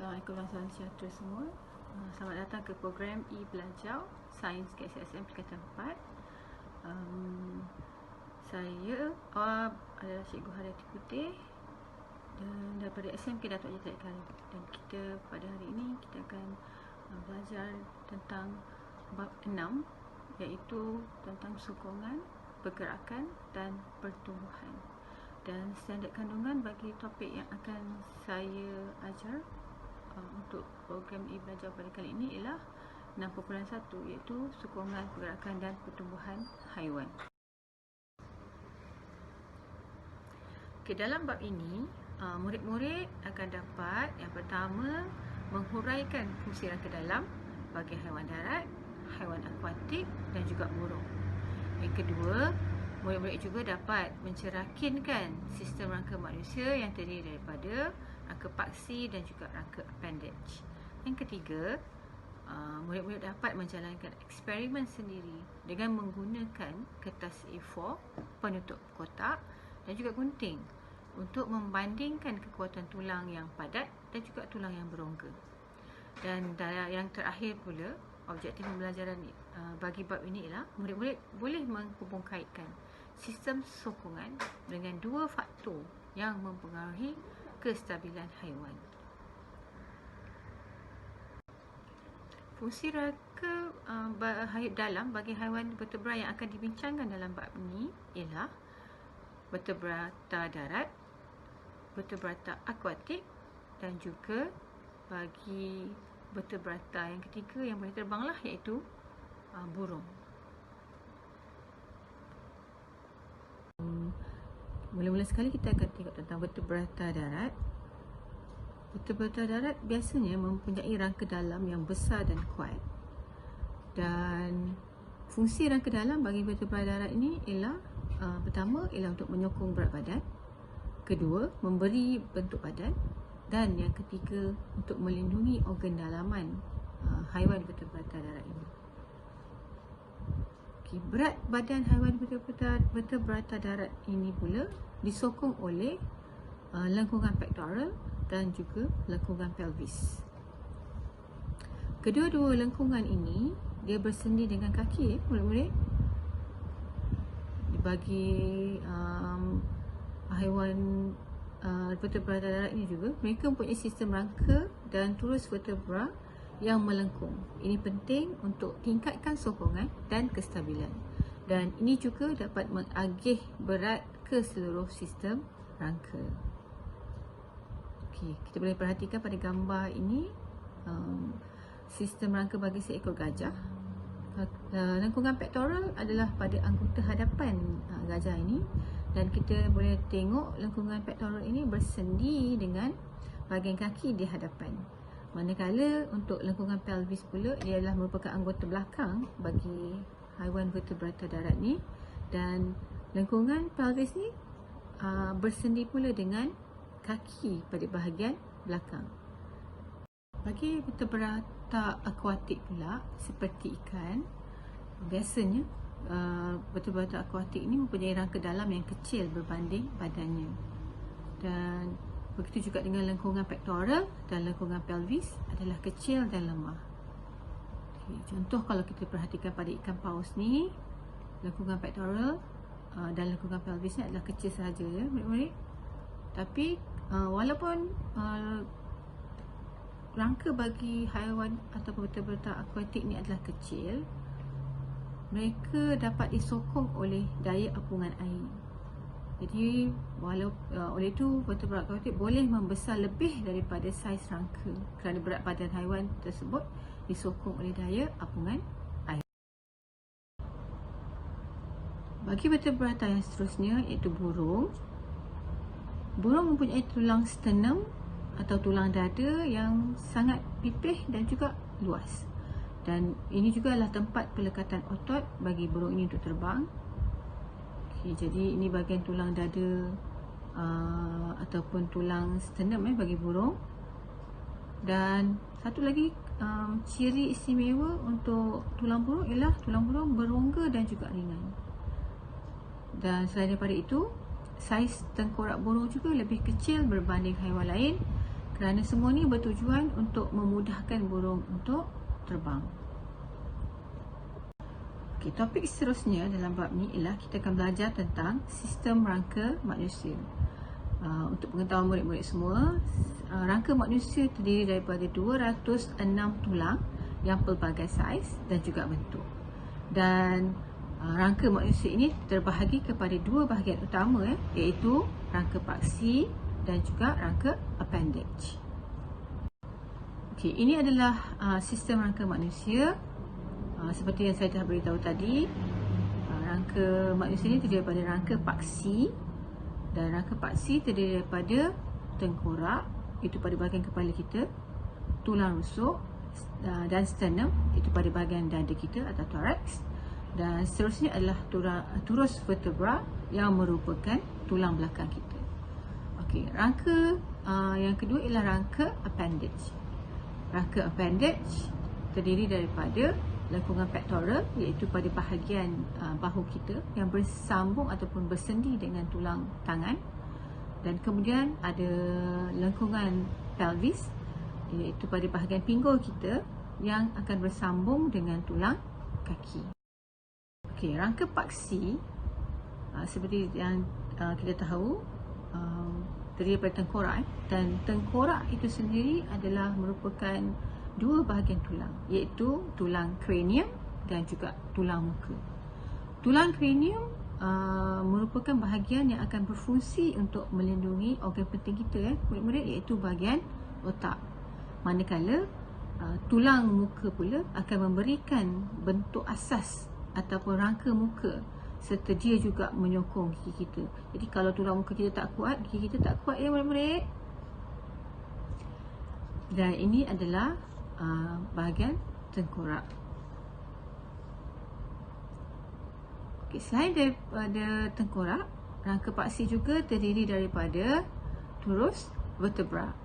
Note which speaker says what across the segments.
Speaker 1: Assalamualaikum sejahtera semua. Selamat datang ke program e-belajar Sains KSSM tingkatan 4. Saya adalah Cikgu Haryati Putih dan daripada SMK Datuk Haji Taib Khalid. Dan kita pada hari ini kita akan belajar tentang bab 6, iaitu tentang sokongan, pergerakan dan pertumbuhan. Dan standard kandungan bagi topik yang akan saya ajar untuk program e-belajar pada kali ini ialah 6.1, iaitu sokongan, pergerakan dan pertumbuhan haiwan. Okay, dalam bab ini murid-murid akan dapat yang pertama menghuraikan fungsi rangka dalam bagi haiwan darat, haiwan akuatik dan juga burung. Yang kedua, murid-murid juga dapat mencerahkinkan sistem rangka manusia yang terdiri daripada rangka paksi dan juga rangka appendage. Yang ketiga, murid-murid dapat menjalankan eksperimen sendiri dengan menggunakan kertas A4, penutup kotak dan juga gunting untuk membandingkan kekuatan tulang yang padat dan juga tulang yang berongga. Dan yang terakhir pula, objektif pembelajaran bagi bab ini ialah murid-murid boleh menghubungkaitkan sistem sokongan dengan dua faktor yang mempengaruhi kestabilan haiwan. Fungsi rangka dalam bagi haiwan vertebra yang akan dibincangkan dalam bab ini ialah vertebrata darat, vertebrata akuatik dan juga bagi vertebrata yang ketiga yang boleh terbanglah, iaitu burung. Mula-mula sekali kita akan tengok tentang vertebrata darat. Vertebrata darat biasanya mempunyai rangka dalam yang besar dan kuat. Dan fungsi rangka dalam bagi vertebrata darat ini ialah pertama ialah untuk menyokong berat badan, kedua memberi bentuk badan, dan yang ketiga untuk melindungi organ dalaman haiwan vertebrata darat ini. Berat badan haiwan vertebrata darat ini pula disokong oleh lengkungan pectoral dan juga lengkungan pelvis. Kedua-dua lengkungan ini dia bersendi dengan kaki, murid-murid. Bagi haiwan vertebrata darat ini juga, mereka mempunyai sistem rangka dan turus vertebra yang melengkung. Ini penting untuk tingkatkan sokongan dan kestabilan. Dan ini juga dapat mengagih berat ke seluruh sistem rangka. Okey, kita boleh perhatikan pada gambar ini sistem rangka bagi seekor gajah. Lengkungan pectoral adalah pada anggota hadapan gajah ini, dan kita boleh tengok lengkungan pectoral ini bersendi dengan bahagian kaki di hadapan. Manakala untuk lengkungan pelvis pula, ia adalah merupakan anggota belakang bagi haiwan vertebrata darat ni, dan lengkungan pelvis ni bersendi pula dengan kaki pada bahagian belakang. Bagi vertebrata akuatik pula, seperti ikan, biasanya vertebrata akuatik ini mempunyai rangka dalam yang kecil berbanding badannya. Dan begitu juga dengan lengkungan pectoral dan lengkungan pelvis adalah kecil dan lemah. Okay, contoh kalau kita perhatikan pada ikan paus ni, lengkungan pectoral dan lengkungan pelvis ni adalah kecil sahaja, ya murid-murid. Tapi walaupun rangka bagi haiwan atau vertebrata akuatik ni adalah kecil, mereka dapat disokong oleh daya apungan air. Jadi oleh itu vertebrata akuatik boleh membesar lebih daripada saiz rangka kerana berat badan haiwan tersebut disokong oleh daya apungan air. Bagi vertebrata yang seterusnya, iaitu burung. Burung mempunyai tulang sternum atau tulang dada yang sangat pipih dan juga luas. Dan ini juga adalah tempat pelekatan otot bagi burung ini untuk terbang. Jadi ini bahagian tulang dada ataupun tulang sternum bagi burung. Dan satu lagi ciri istimewa untuk tulang burung ialah tulang burung berongga dan juga ringan. Dan selain daripada itu, saiz tengkorak burung juga lebih kecil berbanding haiwan lain kerana semua ni bertujuan untuk memudahkan burung untuk terbang. Okey, topik seterusnya dalam bab ni ialah kita akan belajar tentang sistem rangka manusia. Untuk pengetahuan murid-murid semua, rangka manusia terdiri daripada 206 tulang yang pelbagai saiz dan juga bentuk. Dan rangka manusia ini terbahagi kepada dua bahagian utama, iaitu rangka paksi dan juga rangka appendage. Okey, ini adalah sistem rangka manusia. Seperti yang saya dah beritahu tadi, rangka manusia ini terdiri daripada rangka paksi, dan rangka paksi terdiri daripada tengkorak, itu pada bahagian kepala kita, tulang rusuk dan sternum, itu pada bahagian dada kita atau thorax, dan seterusnya adalah turus vertebra yang merupakan tulang belakang kita. Okey, rangka yang kedua ialah rangka appendage. Rangka appendage terdiri daripada lengkungan pectoral, iaitu pada bahagian bahu kita yang bersambung ataupun bersendi dengan tulang tangan, dan kemudian ada lengkungan pelvis, iaitu pada bahagian pinggul kita yang akan bersambung dengan tulang kaki. Okey, rangka paksi seperti yang kita tahu terdiri daripada tengkorak, dan tengkorak itu sendiri adalah merupakan dua bahagian tulang, iaitu tulang kranium dan juga tulang muka. Tulang kranium merupakan bahagian yang akan berfungsi untuk melindungi organ penting kita, murid-murid, iaitu bahagian otak. Manakala tulang muka pula akan memberikan bentuk asas ataupun rangka muka, serta dia juga menyokong gigi kita. Jadi kalau tulang muka kita tak kuat, gigi kita tak kuat, ya murid-murid. Dan ini adalah bahagian tengkorak. Okay, selain daripada tengkorak, rangka paksi juga terdiri daripada turus vertebra.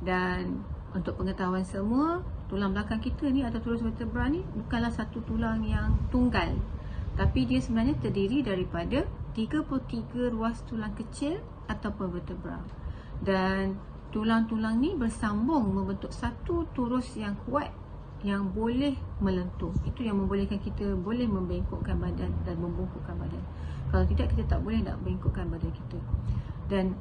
Speaker 1: Dan untuk pengetahuan semua, tulang belakang kita ni atau turus vertebra ni bukanlah satu tulang yang tunggal, tapi dia sebenarnya terdiri daripada 33 ruas tulang kecil ataupun vertebra. Dan tulang-tulang ni bersambung membentuk satu turus yang kuat yang boleh melentur. Itu yang membolehkan kita boleh membengkokkan badan dan membungkukkan badan. Kalau tidak, kita tak boleh nak bengkokkan badan kita. Dan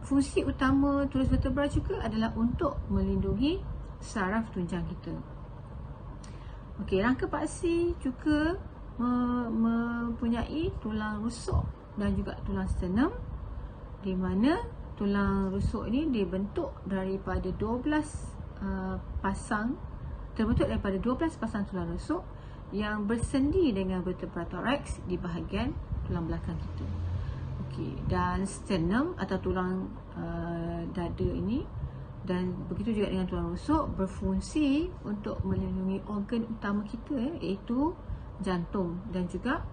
Speaker 1: fungsi utama turus vertebra juga adalah untuk melindungi saraf tunjang kita. Okey, rangka paksi juga mempunyai tulang rusuk dan juga tulang sternum, di mana tulang rusuk ini terbentuk daripada 12 pasang tulang rusuk yang bersendi dengan vertebra thorax di bahagian tulang belakang kita. Okey, dan sternum atau tulang dada ini, dan begitu juga dengan tulang rusuk, berfungsi untuk melindungi organ utama kita, iaitu jantung dan juga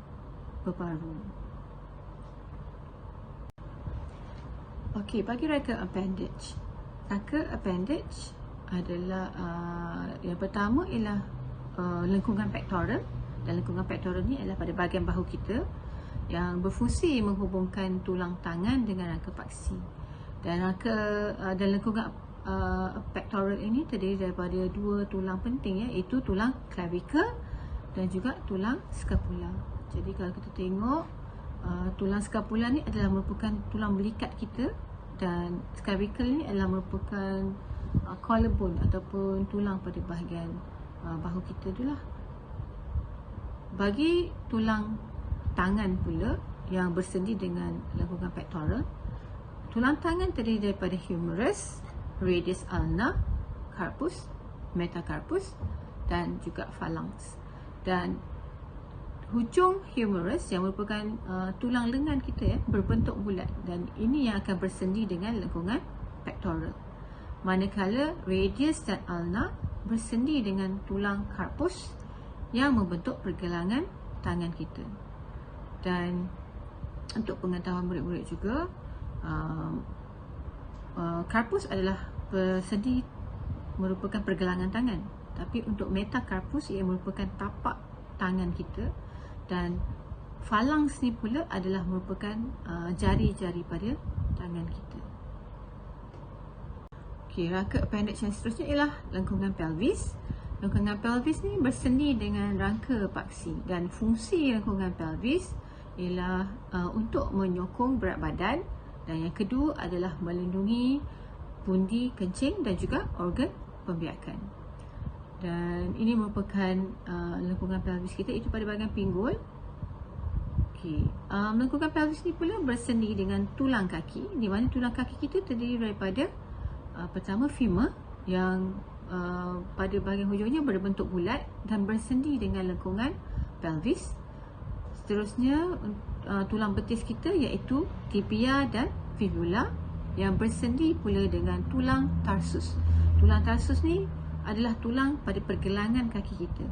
Speaker 1: paru-paru. Okey, bagi rangka appendage. Rangka appendage adalah yang pertama ialah lengkungan pectoral, dan lengkungan pectoral ni adalah pada bahagian bahu kita yang berfungsi menghubungkan tulang tangan dengan rangka paksi. Dan lengkungan pectoral ini terdiri daripada dua tulang penting, iaitu tulang clavicle dan juga tulang scapula. Jadi kalau kita tengok, tulang scapula ni adalah merupakan tulang belikat kita, dan clavicle ni adalah merupakan collarbone ataupun tulang pada bahagian bahu kita itulah. Bagi tulang tangan pula yang bersendi dengan lengkungan pectoral, tulang tangan terdiri daripada humerus, radius ulna, carpus, metacarpus dan juga phalanx. Dan hujung humerus yang merupakan tulang lengan kita berbentuk bulat, dan ini yang akan bersendi dengan lengkungan pectoral. Manakala radius dan ulna bersendi dengan tulang carpus yang membentuk pergelangan tangan kita. Dan untuk pengetahuan murid-murid juga, carpus adalah bersendi merupakan pergelangan tangan, tapi untuk metacarpus ia merupakan tapak tangan kita, dan phalanx ni pula adalah merupakan jari-jari pada tangan kita. Okey, rangka appendage yang seterusnya ialah lengkungan pelvis. Lengkungan pelvis ni bersendi dengan rangka paksi dan fungsi lengkungan pelvis ialah untuk menyokong berat badan, dan yang kedua adalah melindungi pundi kencing dan juga organ pembiakan. Dan ini merupakan lengkungan pelvis kita itu pada bahagian pinggul. Okey, lengkungan pelvis ni pula bersendi dengan tulang kaki, di mana tulang kaki kita terdiri daripada pertama femur yang pada bahagian hujungnya berbentuk bulat dan bersendi dengan lengkungan pelvis. Seterusnya tulang betis kita iaitu tibia dan fibula yang bersendi pula dengan tulang tarsus. Tulang tarsus ni adalah tulang pada pergelangan kaki kita.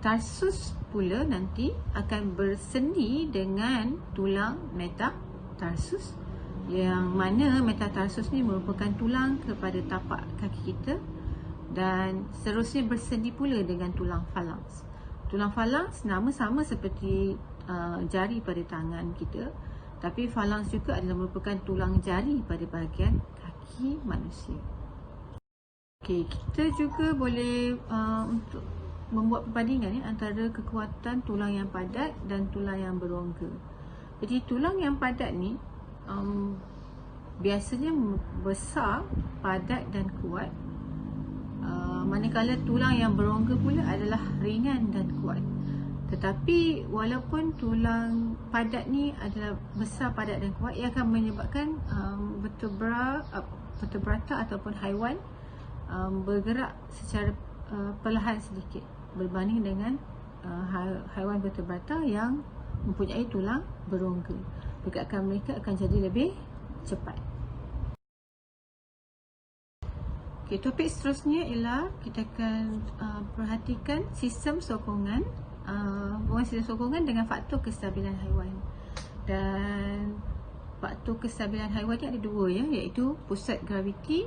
Speaker 1: Tarsus pula nanti akan bersendi dengan tulang metatarsus, yang mana metatarsus ni merupakan tulang kepada tapak kaki kita, dan seterusnya bersendi pula dengan tulang phalanx. Tulang phalanx nama sama seperti jari pada tangan kita, tapi phalanx juga adalah merupakan tulang jari pada bahagian kaki manusia. Okey, kita juga boleh untuk membuat perbandingan antara kekuatan tulang yang padat dan tulang yang berongga. Jadi tulang yang padat ni biasanya besar, padat dan kuat, manakala tulang yang berongga pula adalah ringan dan kuat. Tetapi walaupun tulang padat ni adalah besar, padat dan kuat, ia akan menyebabkan vertebrata ataupun haiwan bergerak secara perlahan sedikit berbanding dengan haiwan vertebrata yang mempunyai tulang berongga. Pergerakan mereka akan jadi lebih cepat. Okey, topik seterusnya ialah kita akan perhatikan sistem sokongan, hubungan sistem sokongan dengan faktor kestabilan haiwan. Dan faktor kestabilan haiwan ni ada dua ya, iaitu pusat graviti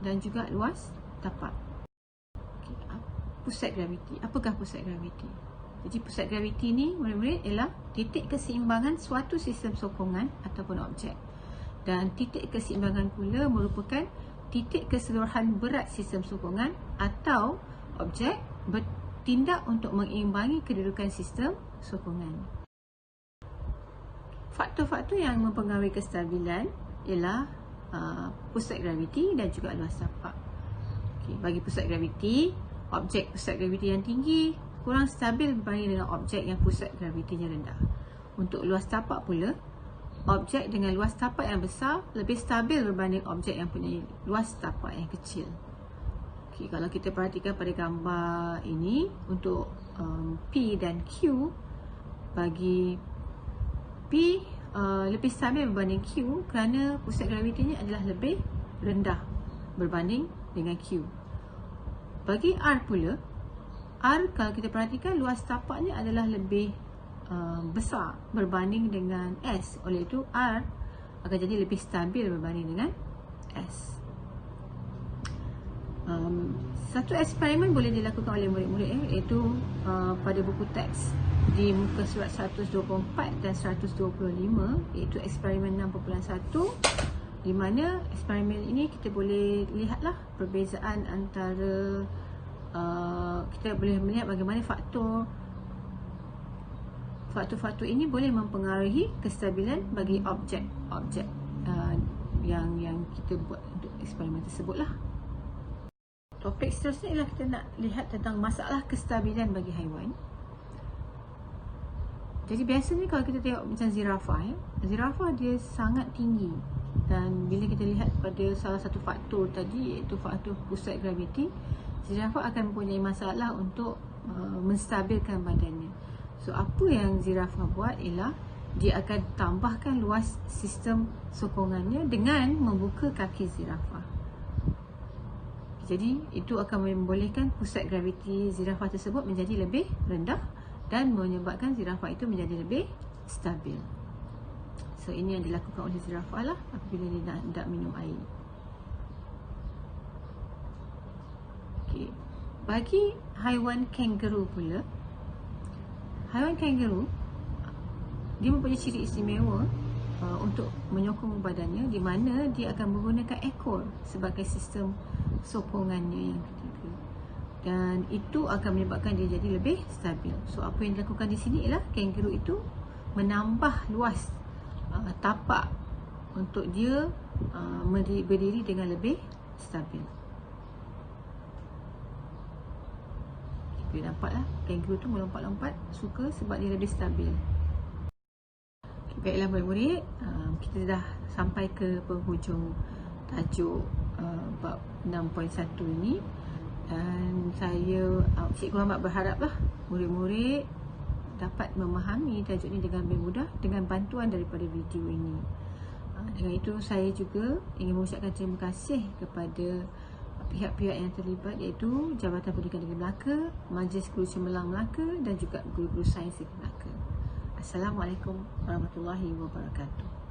Speaker 1: dan juga luas tapak. Okey, pusat graviti. Apakah pusat graviti? Jadi pusat graviti ni murid-murid ialah titik keseimbangan suatu sistem sokongan ataupun objek. Dan titik keseimbangan pula merupakan titik keseluruhan berat sistem sokongan atau objek bertindak untuk mengimbangi kedudukan sistem sokongan. Faktor-faktor yang mempengaruhi kestabilan ialah pusat graviti dan juga luas tapak. Okey, bagi pusat graviti, objek pusat graviti yang tinggi kurang stabil berbanding dengan objek yang pusat gravitinya rendah. Untuk luas tapak pula, objek dengan luas tapak yang besar lebih stabil berbanding objek yang punya luas tapak yang kecil. Okey, kalau kita perhatikan pada gambar ini, untuk P dan Q, bagi P lebih stabil berbanding Q kerana pusat gravitinya adalah lebih rendah berbanding dengan Q. Bagi R pula, R kalau kita perhatikan luas tapaknya adalah lebih besar berbanding dengan S. Oleh itu R akan jadi lebih stabil berbanding dengan S. Satu eksperimen boleh dilakukan oleh murid-murid iaitu pada buku teks di muka surat 124 dan 125, iaitu eksperimen 6.1, di mana eksperimen ini kita boleh lihatlah perbezaan antara kita boleh melihat bagaimana faktor-faktor ini boleh mempengaruhi kestabilan bagi objek-objek yang kita buat untuk eksperimen tersebut lah. Topik seterusnya ialah kita nak lihat tentang masalah kestabilan bagi haiwan. Jadi biasanya kalau kita tengok macam zirafah, zirafah dia sangat tinggi, dan bila kita lihat pada salah satu faktor tadi iaitu faktor pusat graviti, zirafah akan mempunyai masalah untuk menstabilkan badannya. So apa yang zirafah buat ialah dia akan tambahkan luas sistem sokongannya dengan membuka kaki zirafah. Jadi itu akan membolehkan pusat graviti zirafah tersebut menjadi lebih rendah dan menyebabkan zirafah itu menjadi lebih stabil. So ini yang dilakukan oleh zirafah lah apabila dia nak hendak minum air. Okey, bagi haiwan kangaroo pula, haiwan kangaroo dia mempunyai ciri istimewa untuk menyokong badannya, di mana dia akan menggunakan ekor sebagai sistem sokongannya yang ketiga, dan itu akan menyebabkan dia jadi lebih stabil. So apa yang dilakukan di sini ialah kangaroo itu menambah luas tapak untuk dia berdiri dengan lebih stabil. Kita nampaklah kangaroo tu melompat-lompat suka sebab dia lebih stabil. Baiklah murid-murid, kita dah sampai ke penghujung tajuk bab 6.1 ini, dan saya, Cikgu Ahmad berharaplah murid-murid dapat memahami tajuk ini dengan lebih mudah dengan bantuan daripada video ini. Dengan itu saya juga ingin mengucapkan terima kasih kepada pihak-pihak yang terlibat, iaitu Jabatan Pendidikan Negeri Melaka, Majlis Guru Cemerlang Melaka dan juga guru-guru sains Negeri Melaka. Assalamualaikum warahmatullahi wabarakatuh.